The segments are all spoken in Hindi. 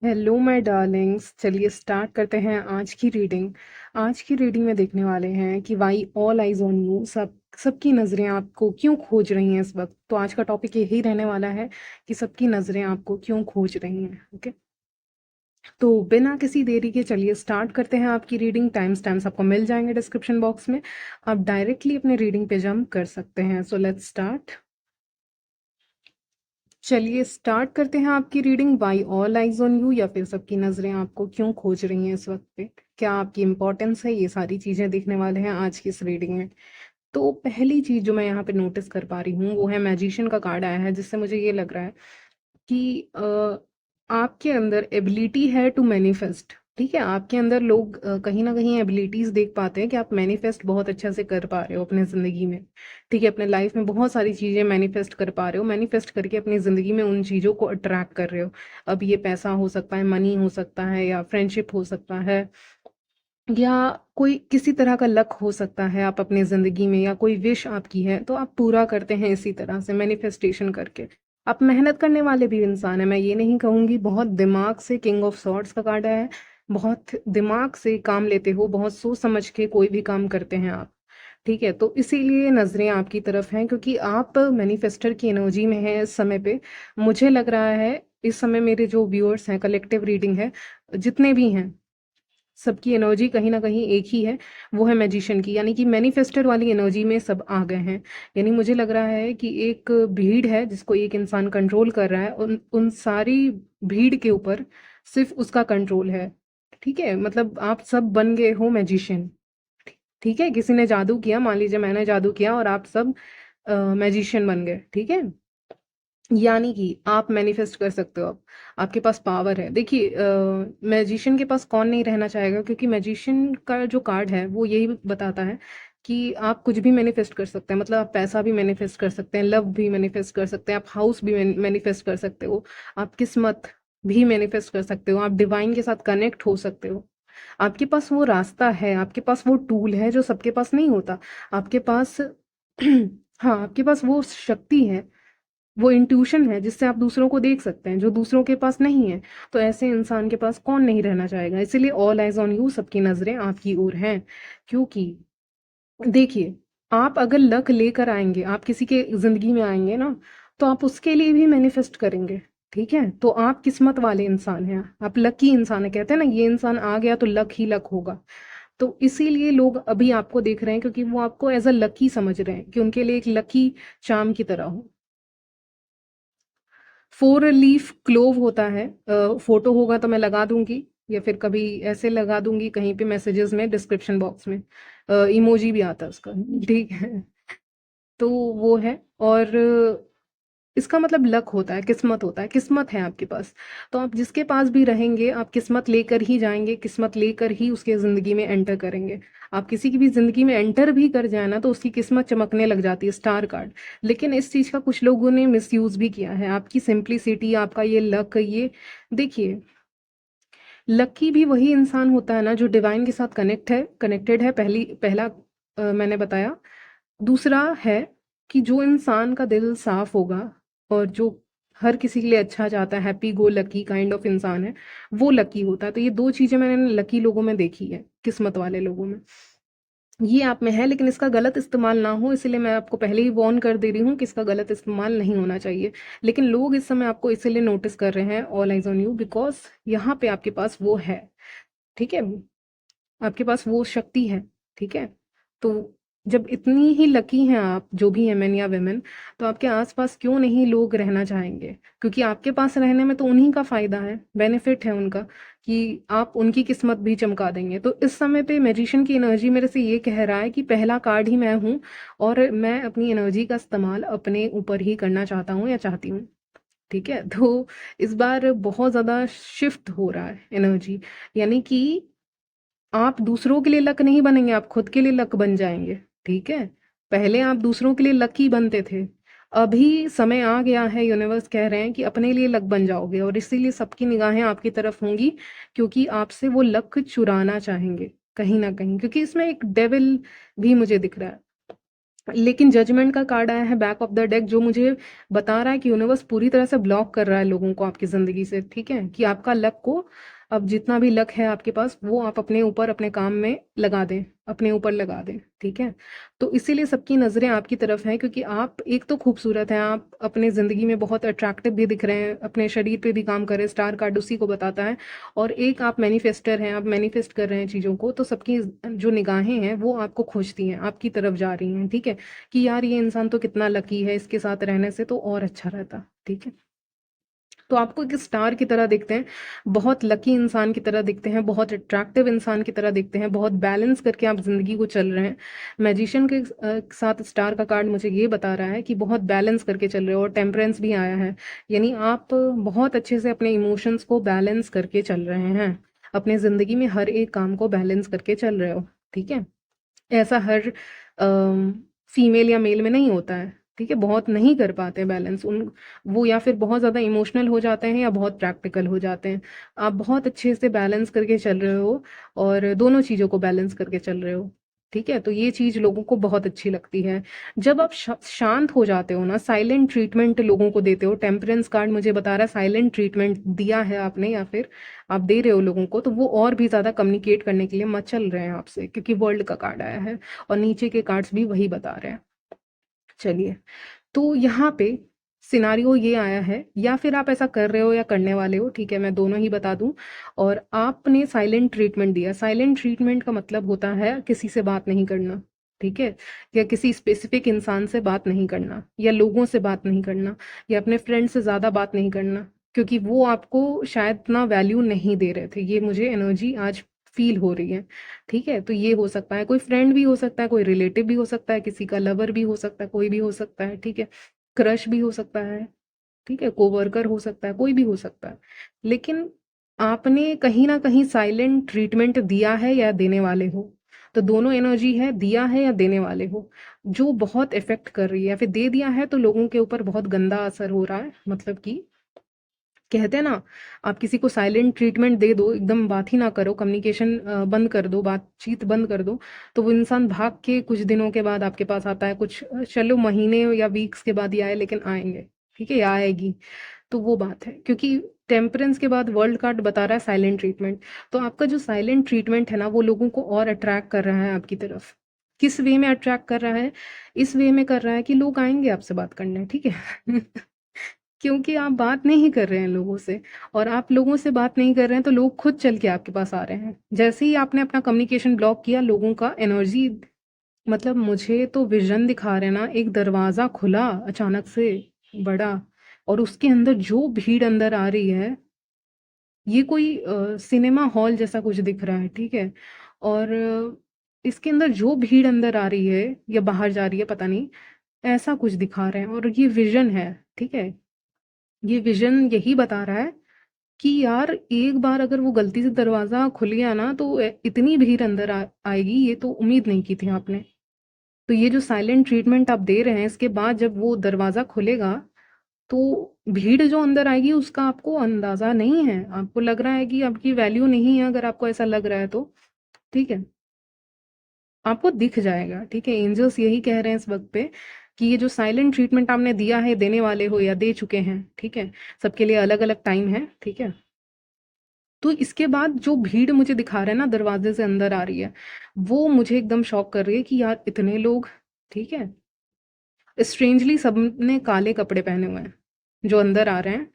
हेलो माय डार्लिंग्स, चलिए स्टार्ट करते हैं आज की रीडिंग में देखने वाले हैं कि why all eyes on you. सबकी नज़रें आपको क्यों खोज रही हैं इस वक्त। तो आज का टॉपिक यही रहने वाला है कि सबकी नज़रें आपको क्यों खोज रही हैं। ओके, तो बिना किसी देरी के चलिए स्टार्ट करते हैं आपकी रीडिंग। टाइम्स आपको मिल जाएंगे डिस्क्रिप्शन बॉक्स में। आप डायरेक्टली अपने रीडिंग पे जंप कर सकते हैं। So let's start. चलिए स्टार्ट करते हैं आपकी reading. Why all eyes on you, या फिर सबकी नज़रें आपको क्यों खोज रही हैं इस वक्त पे, क्या आपकी इंपॉर्टेंस है, ये सारी चीज़ें देखने वाले हैं आज की इस रीडिंग में। तो पहली चीज़ जो मैं यहाँ पे नोटिस कर पा रही हूँ वो है मैजिशियन का कार्ड आया है, जिससे मुझे ये लग रहा है कि आपके अंदर एबिलिटी है टू मैनिफेस्ट। ठीक है, आपके अंदर लोग कहीं ना कहीं एबिलिटीज देख पाते हैं कि आप मैनिफेस्ट बहुत अच्छा से कर पा रहे हो अपने ज़िंदगी में। ठीक है, अपने लाइफ में बहुत सारी चीज़ें मैनिफेस्ट कर पा रहे हो, मैनिफेस्ट करके अपनी ज़िंदगी में उन चीज़ों को अट्रैक्ट कर रहे हो। अब ये पैसा हो सकता है, मनी हो सकता है, या फ्रेंडशिप हो सकता है, या कोई किसी तरह का लक हो सकता है आप अपनी जिंदगी में, या कोई विश आपकी है तो आप पूरा करते हैं इसी तरह से मैनिफेस्टेशन करके। आप मेहनत करने वाले भी इंसान है, मैं ये नहीं कहूंगी। बहुत दिमाग से, किंग ऑफ सॉर्ड्स का कार्ड है, बहुत दिमाग से काम लेते हो, बहुत सोच समझ के कोई भी काम करते हैं आप। ठीक है, तो इसीलिए नजरें आपकी तरफ हैं, क्योंकि आप मैनिफेस्टर की एनर्जी में हैं इस समय पे। मुझे लग रहा है इस समय मेरे जो व्यूअर्स हैं, कलेक्टिव रीडिंग है, जितने भी हैं, सबकी एनर्जी कहीं ना कहीं एक ही है, वो है मैजिशियन की, यानी कि मैनिफेस्टर वाली एनर्जी में सब आ गए हैं। यानी मुझे लग रहा है कि एक भीड़ है जिसको एक इंसान कंट्रोल कर रहा है, उन उन सारी भीड़ के ऊपर सिर्फ उसका कंट्रोल है। ठीक है, मतलब आप सब बन गए हो मैजिशियन। ठीक है, किसी ने जादू किया, मान लीजिए मैंने जादू किया और आप सब मैजिशियन बन गए। ठीक है, यानी कि आप मैनिफेस्ट कर सकते हो। अब आपके पास पावर है। देखिए, मैजिशियन के पास कौन नहीं रहना चाहेगा, क्योंकि मैजिशियन का जो कार्ड है वो यही बताता है कि आप कुछ भी मैनिफेस्ट कर सकते हैं। मतलब आप पैसा भी मैनिफेस्ट कर सकते हैं, लव भी मैनिफेस्ट कर सकते हैं, आप हाउस भी मैनिफेस्ट कर सकते हो, आप किस्मत भी मैनिफेस्ट कर सकते हो, आप डिवाइन के साथ कनेक्ट हो सकते हो। आपके पास वो रास्ता है, आपके पास वो टूल है जो सबके पास नहीं होता। आपके पास हाँ, आपके पास वो शक्ति है, वो इंट्यूशन है जिससे आप दूसरों को देख सकते हैं जो दूसरों के पास नहीं है। तो ऐसे इंसान के पास कौन नहीं रहना चाहेगा। इसीलिए ऑल आइज ऑन यू, सबकी नजरें आपकी ओर हैं। क्योंकि देखिए, आप अगर लक लेकर आएंगे, आप किसी के जिंदगी में आएंगे ना, तो आप उसके लिए भी मैनिफेस्ट करेंगे। ठीक है, तो आप किस्मत वाले इंसान हैं, आप लकी इंसान है। कहते हैं ना, ये इंसान आ गया तो लक ही लक होगा। तो इसीलिए लोग अभी आपको देख रहे हैं, क्योंकि वो आपको एज अ लकी समझ रहे हैं कि उनके लिए एक लकी चार्म की तरह हो। 4 लीफ क्लोव होता है। फोटो होगा तो मैं लगा दूंगी, या फिर कभी ऐसे लगा दूंगी कहीं पे मैसेजेस में, डिस्क्रिप्शन बॉक्स में इमोजी भी आता है उसका। ठीक है, तो वो है। और इसका मतलब लक होता है, किस्मत होता है, किस्मत है आपके पास। तो आप जिसके पास भी रहेंगे, आप किस्मत लेकर ही जाएंगे, किस्मत लेकर ही उसके ज़िंदगी में एंटर करेंगे। आप किसी की भी ज़िंदगी में एंटर भी कर जाए ना, तो उसकी किस्मत चमकने लग जाती है, स्टार कार्ड। लेकिन इस चीज़ का कुछ लोगों ने मिसयूज़ भी किया है, आपकी सिंप्लिसिटी, आपका ये लक, ये देखिए, लकी भी वही इंसान होता है ना जो डिवाइन के साथ कनेक्टेड है। पहला मैंने बताया। दूसरा है कि जो इंसान का दिल साफ होगा और जो हर किसी के लिए अच्छा चाहता है, happy go lucky kind of इंसान है, वो लकी होता है। तो ये दो चीजें मैंने लकी लोगों में देखी है, किस्मत वाले लोगों में। ये आप में है, लेकिन इसका गलत इस्तेमाल ना हो, इसलिए मैं आपको पहले ही वार्न कर दे रही हूँ कि इसका गलत इस्तेमाल नहीं होना चाहिए। लेकिन लोग इस समय आपको इसीलिए नोटिस कर रहे हैं, all eyes on you, because यहाँ पे आपके पास वो है। ठीक है, आपके पास वो शक्ति है। ठीक है, तो जब इतनी ही लकी हैं आप, जो भी है मैन या वेमेन, तो आपके आसपास क्यों नहीं लोग रहना चाहेंगे। क्योंकि आपके पास रहने में तो उन्हीं का फायदा है, बेनिफिट है उनका, कि आप उनकी किस्मत भी चमका देंगे। तो इस समय पे मैजिशियन की एनर्जी मेरे से ये कह रहा है कि पहला कार्ड ही मैं हूँ, और मैं अपनी एनर्जी का इस्तेमाल अपने ऊपर ही करना चाहता हूँ या चाहती हूँ। ठीक है, तो इस बार बहुत ज़्यादा शिफ्ट हो रहा है एनर्जी। यानी कि आप दूसरों के लिए लक नहीं बनेंगे, आप खुद के लिए लक बन जाएंगे। ठीक है, पहले आप दूसरों के लिए लकी बनते थे, अभी समय आ गया है, यूनिवर्स कह रहे हैं कि अपने लिए लक बन जाओगे, और इसीलिए सबकी निगाहें आपकी तरफ होंगी, क्योंकि आपसे वो लक चुराना चाहेंगे कहीं ना कहीं। क्योंकि इसमें एक डेविल भी मुझे दिख रहा है, लेकिन जजमेंट का कार्ड आया है बैक ऑफ द डेक, जो मुझे बता रहा है कि यूनिवर्स पूरी तरह से ब्लॉक कर रहा है लोगों को आपकी ज़िंदगी से, ठीक है? कि आपका लक को, अब जितना भी लक है आपके पास वो आप अपने ऊपर, अपने काम में लगा दें, अपने ऊपर लगा दें, ठीक है? तो इसीलिए सबकी नज़रें आपकी तरफ हैं, क्योंकि आप एक तो खूबसूरत हैं, आप अपने ज़िंदगी में बहुत अट्रैक्टिव भी दिख रहे हैं, अपने शरीर पे भी काम कर रहे हैं, स्टार कार्ड उसी को बताता है। और एक आप मैनिफेस्टर हैं, आप मैनिफेस्ट कर रहे हैं चीज़ों को, तो सबकी जो निगाहें हैं वो आपको खोजती हैं, आपकी तरफ जा रही हैं, ठीक है? कि यार ये इंसान तो कितना लकी है, इसके साथ रहने से तो और अच्छा रहता, ठीक है? तो आपको एक स्टार की तरह दिखते हैं, बहुत लकी इंसान की तरह दिखते हैं, बहुत अट्रैक्टिव इंसान की तरह दिखते हैं, बहुत बैलेंस करके आप ज़िंदगी को चल रहे हैं। मैजिशियन के साथ स्टार का कार्ड मुझे ये बता रहा है कि बहुत बैलेंस करके चल रहे हो, और टेम्परेंस भी आया है, यानी आप बहुत अच्छे से अपने इमोशंस को बैलेंस करके चल रहे हैं, अपने ज़िंदगी में हर एक काम को बैलेंस करके चल रहे हो, ठीक है? ऐसा हर फीमेल या मेल में नहीं होता है, ठीक है? बहुत नहीं कर पाते बैलेंस उन, वो या फिर बहुत ज़्यादा इमोशनल हो जाते हैं या बहुत प्रैक्टिकल हो जाते हैं। आप बहुत अच्छे से बैलेंस करके चल रहे हो, और दोनों चीज़ों को बैलेंस करके चल रहे हो, ठीक है? तो ये चीज़ लोगों को बहुत अच्छी लगती है। जब आप शांत हो जाते हो ना, साइलेंट ट्रीटमेंट लोगों को देते हो, टेम्परेंस कार्ड मुझे बता रहा है साइलेंट ट्रीटमेंट दिया है आपने या फिर आप दे रहे हो लोगों को, तो वो और भी ज़्यादा कम्युनिकेट करने के लिए मचल रहे हैं आपसे, क्योंकि वर्ल्ड का कार्ड आया है और नीचे के कार्ड्स भी वही बता रहे हैं। चलिए, तो यहाँ पे सिनारियो ये आया है, या फिर आप ऐसा कर रहे हो या करने वाले हो, ठीक है? मैं दोनों ही बता दूं। और आपने साइलेंट ट्रीटमेंट दिया, साइलेंट ट्रीटमेंट का मतलब होता है किसी से बात नहीं करना, ठीक है? या किसी स्पेसिफिक इंसान से बात नहीं करना, या लोगों से बात नहीं करना, या अपने फ्रेंड से ज़्यादा बात नहीं करना, क्योंकि वो आपको शायद इतना वैल्यू नहीं दे रहे थे, ये मुझे एनर्जी आज फील हो रही है, ठीक है? तो ये हो सकता है, कोई फ्रेंड भी हो सकता है, कोई रिलेटिव भी हो सकता है, किसी का लवर भी हो सकता है, कोई भी हो सकता है, ठीक है? क्रश भी हो सकता है, ठीक है? कोवर्कर हो सकता है, कोई भी हो सकता है। लेकिन आपने कहीं न कहीं साइलेंट ट्रीटमेंट दिया है या देने वाले हो। तो दोनों एनर्जी है, दिया है या देने वाले हो, जो बहुत इफ़ेक्ट कर रही है, या फिर दे दिया है तो लोगों के ऊपर बहुत गंदा असर हो रहा है। मतलब कि कहते हैं ना, आप किसी को साइलेंट ट्रीटमेंट दे दो, एकदम बात ही ना करो, कम्युनिकेशन बंद कर दो, बातचीत बंद कर दो, तो वो इंसान भाग के कुछ दिनों के बाद आपके पास आता है, कुछ चलो महीने या वीक्स के बाद ही आए, लेकिन आएंगे, ठीक है? या आएगी। तो वो बात है, क्योंकि टेम्परेंस के बाद वर्ल्ड कार्ड बता रहा है साइलेंट ट्रीटमेंट। तो आपका जो साइलेंट ट्रीटमेंट है ना, वो लोगों को और अट्रैक्ट कर रहा है आपकी तरफ। किस वे में अट्रैक्ट कर रहा है? इस वे में कर रहा है कि लोग आएंगे आपसे बात करने, ठीक है? क्योंकि आप बात नहीं कर रहे हैं लोगों से, और आप लोगों से बात नहीं कर रहे हैं, तो लोग खुद चल के आपके पास आ रहे हैं। जैसे ही आपने अपना कम्युनिकेशन ब्लॉक किया, लोगों का एनर्जी, मतलब मुझे तो विजन दिखा रहे हैं ना, एक दरवाजा खुला अचानक से, बड़ा, और उसके अंदर जो भीड़ अंदर आ रही है, ये कोई सिनेमा हॉल जैसा कुछ दिख रहा है, ठीक है? और इसके अंदर जो भीड़ अंदर आ रही है या बाहर जा रही है पता नहीं, ऐसा कुछ दिखा रहे हैं, और ये विजन है, ठीक है? ये विजन यही बता रहा है कि यार एक बार अगर वो गलती से दरवाज़ा खुल गया ना, तो इतनी भीड़ अंदर आएगी, ये तो उम्मीद नहीं की थी आपने। तो ये जो साइलेंट ट्रीटमेंट आप दे रहे हैं, इसके बाद जब वो दरवाज़ा खुलेगा, तो भीड़ जो अंदर आएगी उसका आपको अंदाज़ा नहीं है। आपको लग रहा है कि आपकी वैल्यू नहीं है, अगर आपको ऐसा लग रहा है तो, ठीक है? आपको दिख जाएगा, ठीक है? एंजल्स यही कह रहे हैं इस वक्त पे कि ये जो साइलेंट ट्रीटमेंट आपने दिया है, देने वाले हो या दे चुके हैं, ठीक है? सबके लिए अलग अलग टाइम है, ठीक है? तो इसके बाद जो भीड़ मुझे दिखा रहा है ना, दरवाजे से अंदर आ रही है, वो मुझे एकदम शॉक कर रही है कि यार इतने लोग, ठीक है? स्ट्रेंजली सबने काले कपड़े पहने हुए हैं, जो अंदर आ रहे हैं।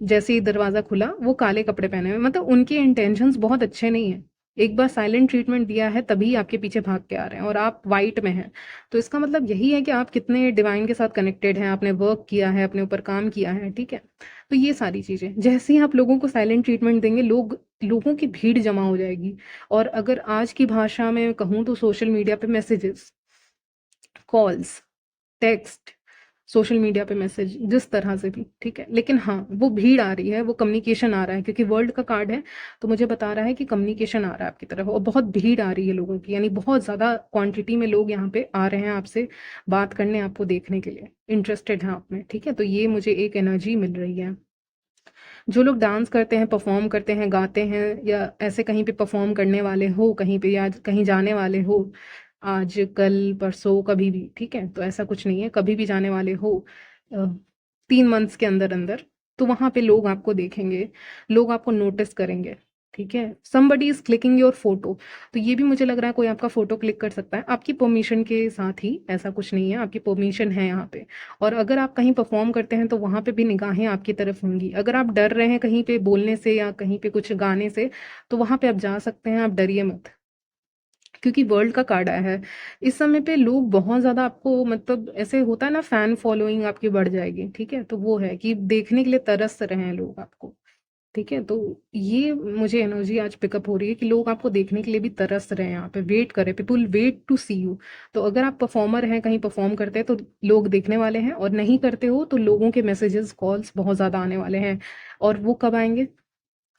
जैसे ही दरवाज़ा खुला, वो काले कपड़े पहने हुए हैं, मतलब उनके इंटेंशंस बहुत अच्छे नहीं हैं। एक बार साइलेंट ट्रीटमेंट दिया है तभी आपके पीछे भाग के आ रहे हैं, और आप वाइट में हैं। तो इसका मतलब यही है कि आप कितने डिवाइन के साथ कनेक्टेड हैं, आपने वर्क किया है, अपने ऊपर काम किया है, ठीक है? तो ये सारी चीज़ें, जैसे ही आप लोगों को साइलेंट ट्रीटमेंट देंगे, लोगों की भीड़ जमा हो जाएगी। और अगर आज की भाषा में कहूँ तो सोशल मीडिया पे messages, calls, text, social media पे मैसेज, जिस तरह से भी, ठीक है? लेकिन हाँ, वो भीड़ आ रही है, वो कम्युनिकेशन आ रहा है, क्योंकि वर्ल्ड का कार्ड है, तो मुझे बता रहा है कि कम्युनिकेशन आ रहा है आपकी तरफ, और बहुत भीड़ आ रही है लोगों की, यानी बहुत ज़्यादा क्वांटिटी में लोग यहाँ पे आ रहे हैं आपसे बात करने, आपको देखने के लिए इंटरेस्टेड हैं आप में, ठीक है? तो ये मुझे एक एनर्जी मिल रही है। जो लोग डांस करते हैं, परफॉर्म करते हैं, गाते हैं, या ऐसे कहीं पे परफॉर्म करने वाले हो, कहीं पे या कहीं जाने वाले हो, आज कल परसों कभी भी, ठीक है? तो ऐसा कुछ नहीं है, कभी भी जाने वाले हो 3 मंथ्स के अंदर अंदर, तो वहां पे लोग आपको देखेंगे, लोग आपको नोटिस करेंगे, ठीक है? Somebody is clicking your photo, तो ये भी मुझे लग रहा है कोई आपका फोटो क्लिक कर सकता है आपकी परमिशन के साथ ही, ऐसा कुछ नहीं है, आपकी परमिशन है यहाँ पे। और अगर आप कहीं परफॉर्म करते हैं तो वहां पे भी निगाहें आपकी तरफ होंगी। अगर आप डर रहे हैं कहीं पे बोलने से या कहीं पे कुछ गाने से, तो वहां पे आप जा सकते हैं, आप डरिए मत, क्योंकि वर्ल्ड का कार्ड आया है। इस समय पे लोग बहुत ज़्यादा आपको, मतलब ऐसे होता है ना, फैन फॉलोइंग आपकी बढ़ जाएगी, ठीक है? तो वो है कि देखने के लिए तरस रहे हैं लोग आपको, ठीक है? तो ये मुझे एनर्जी आज पिकअप हो रही है कि लोग आपको देखने के लिए भी तरस रहे हैं, यहाँ पे वेट कर रहे हैं, people wait to see you. तो अगर आप परफॉर्मर हैं, कहीं परफॉर्म करते हैं, तो लोग देखने वाले हैं, और नहीं करते हो तो लोगों के मैसेजेस कॉल्स बहुत ज़्यादा आने वाले हैं। और वो कब आएंगे?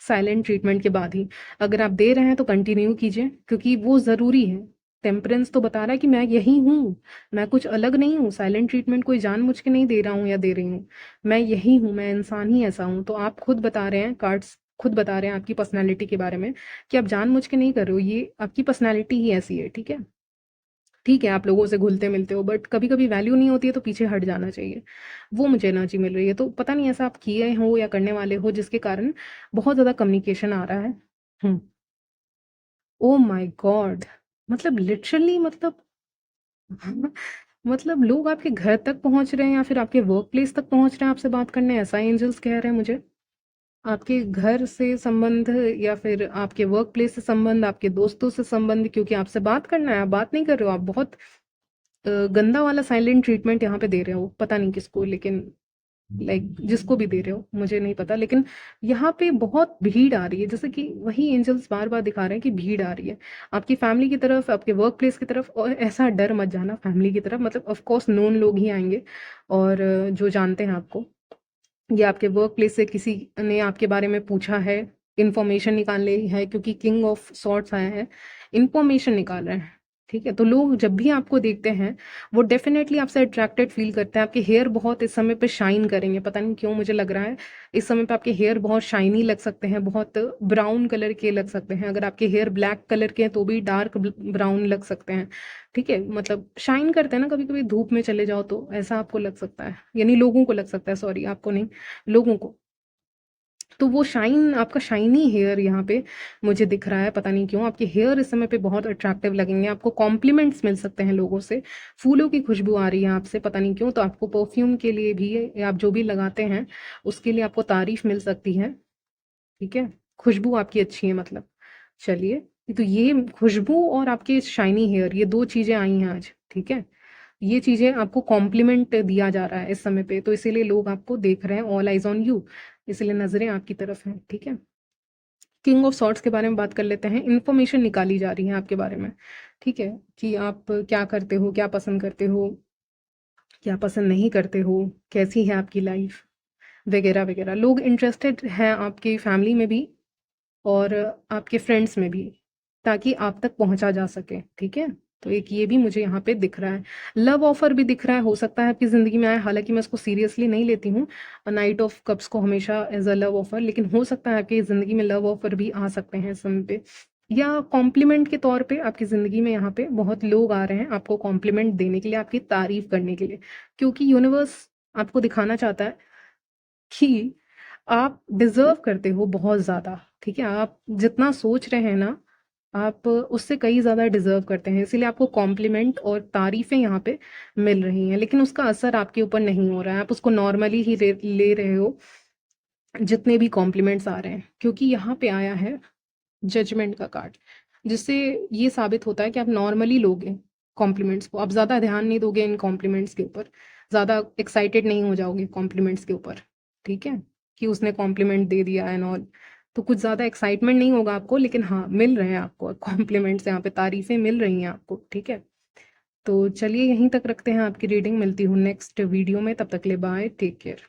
साइलेंट ट्रीटमेंट के बाद ही। अगर आप दे रहे हैं तो कंटिन्यू कीजिए, क्योंकि वो ज़रूरी है। टेम्परेंस तो बता रहा है कि मैं यही हूँ, मैं कुछ अलग नहीं हूँ, साइलेंट ट्रीटमेंट कोई जानबूझ के नहीं दे रहा हूँ या दे रही हूँ, मैं यही हूँ, मैं इंसान ही ऐसा हूँ। तो आप खुद बता रहे हैं, कार्ड्स खुद बता रहे हैं आपकी पर्सनैलिटी के बारे में, कि आप जानबूझ के नहीं कर रहे हो, ये आपकी पर्सनैलिटी ही ऐसी है, ठीक है? ठीक है, आप लोगों से घुलते मिलते हो, बट कभी कभी वैल्यू नहीं होती है तो पीछे हट जाना चाहिए। वो मुझे एनर्जी मिल रही है, तो पता नहीं ऐसा आप किए हो या करने वाले हो जिसके कारण बहुत ज़्यादा कम्युनिकेशन आ रहा है। हम्म। ओ माय गॉड, मतलब लिटरली, मतलब मतलब लोग आपके घर तक पहुंच रहे हैं या फिर आपके वर्क प्लेस तक पहुंच रहे हैं आपसे बात करने, ऐसा एंजल्स कह रहे हैं मुझे। आपके घर से संबंध, या फिर आपके वर्क प्लेस से संबंध, आपके दोस्तों से संबंध, क्योंकि आपसे बात करना है, आप बात नहीं कर रहे हो, आप बहुत गंदा वाला साइलेंट ट्रीटमेंट यहाँ पे दे रहे हो, पता नहीं किसको, लेकिन लाइक जिसको भी दे रहे हो मुझे नहीं पता, लेकिन यहाँ पे बहुत भीड़ आ रही है, जैसे कि वही एंजल्स बार बार दिखा रहे हैं कि भीड़ आ रही है आपकी फैमिली की तरफ, आपके वर्क प्लेस की तरफ। और ऐसा डर मत जाना फैमिली की तरफ, मतलब ऑफ कोर्स नोन लोग ही आएंगे, और जो जानते हैं आपको, या आपके वर्क प्लेस से किसी ने आपके बारे में पूछा है, इंफॉर्मेशन निकालनी है, क्योंकि किंग ऑफ सॉर्ट्स आया है, इंफॉर्मेशन निकाल रहे हैं, ठीक है? तो लोग जब भी आपको देखते हैं, वो डेफिनेटली आपसे अट्रैक्टेड फील करते हैं। आपके हेयर बहुत इस समय पे शाइन करेंगे, पता नहीं क्यों मुझे लग रहा है इस समय पे आपके हेयर बहुत शाइनी लग सकते हैं, बहुत ब्राउन कलर के लग सकते हैं। अगर आपके हेयर ब्लैक कलर के हैं तो भी डार्क ब्राउन लग सकते हैं, ठीक है? मतलब शाइन करते हैं ना, कभी कभी धूप में चले जाओ तो ऐसा आपको लग सकता है, यानी लोगों को लग सकता है, सॉरी आपको नहीं, लोगों को। तो वो शाइन, आपका शाइनी हेयर यहाँ पे मुझे दिख रहा है, पता नहीं क्यों आपके हेयर इस समय पे बहुत अट्रैक्टिव लगेंगे, आपको कॉम्प्लीमेंट्स मिल सकते हैं लोगों से, फूलों की खुशबू आ रही है आपसे, पता नहीं क्यों। तो आपको परफ्यूम के लिए भी, या आप जो भी लगाते हैं उसके लिए आपको तारीफ मिल सकती है, ठीक है? खुशबू आपकी अच्छी है, मतलब। चलिए, तो ये खुशबू और आपके शाइनी हेयर, ये दो चीजें आई हैं आज, ठीक है? ये चीजें आपको कॉम्प्लीमेंट दिया जा रहा है इस समय पे, तो इसीलिए लोग आपको देख रहे हैं, ऑल आइज ऑन यू, इसलिए नजरें आपकी तरफ हैं, ठीक है? किंग ऑफ सॉर्ट्स के बारे में बात कर लेते हैं। इन्फॉर्मेशन निकाली जा रही है आपके बारे में, ठीक है? कि आप क्या करते हो, क्या पसंद करते हो, क्या पसंद नहीं करते हो, कैसी है आपकी लाइफ, वगैरह वगैरह। लोग इंटरेस्टेड हैं आपकी फैमिली में भी और आपके फ्रेंड्स में भी, ताकि आप तक पहुंचा जा सके, ठीक है? तो एक ये भी मुझे यहाँ पे दिख रहा है। लव ऑफर भी दिख रहा है, हो सकता है आपकी जिंदगी में आए, हालांकि मैं इसको सीरियसली नहीं लेती हूँ, नाइट ऑफ कप्स को हमेशा एज अ लव ऑफर, लेकिन हो सकता है आपकी जिंदगी में लव ऑफर भी आ सकते हैं इस समय पे, या कॉम्प्लीमेंट के तौर पे आपकी जिंदगी में यहाँ पे बहुत लोग आ रहे हैं आपको कॉम्प्लीमेंट देने के लिए, आपकी तारीफ करने के लिए, क्योंकि यूनिवर्स आपको दिखाना चाहता है कि आप डिजर्व करते हो बहुत ज़्यादा, ठीक है? आप जितना सोच रहे हैं ना, आप उससे कई ज़्यादा डिजर्व करते हैं, इसीलिए आपको कॉम्प्लीमेंट और तारीफें यहाँ पे मिल रही हैं, लेकिन उसका असर आपके ऊपर नहीं हो रहा है, आप उसको नॉर्मली ही ले रहे हो, जितने भी कॉम्प्लीमेंट्स आ रहे हैं, क्योंकि यहाँ पे आया है जजमेंट का कार्ड, जिससे ये साबित होता है कि आप नॉर्मली लोगे कॉम्प्लीमेंट्स को, आप ज़्यादा ध्यान नहीं दोगे इन कॉम्प्लीमेंट्स के ऊपर, ज़्यादा एक्साइटेड नहीं हो जाओगे कॉम्प्लीमेंट्स के ऊपर, ठीक है? कि उसने कॉम्प्लीमेंट दे दिया एंड ऑल, तो कुछ ज़्यादा एक्साइटमेंट नहीं होगा आपको, लेकिन हाँ मिल रहे हैं आपको कॉम्प्लीमेंट्स, यहाँ पे तारीफें मिल रही हैं आपको, ठीक है? तो चलिए यहीं तक रखते हैं आपकी रीडिंग, मिलती हूँ नेक्स्ट वीडियो में, तब तक ले बाय, टेक केयर।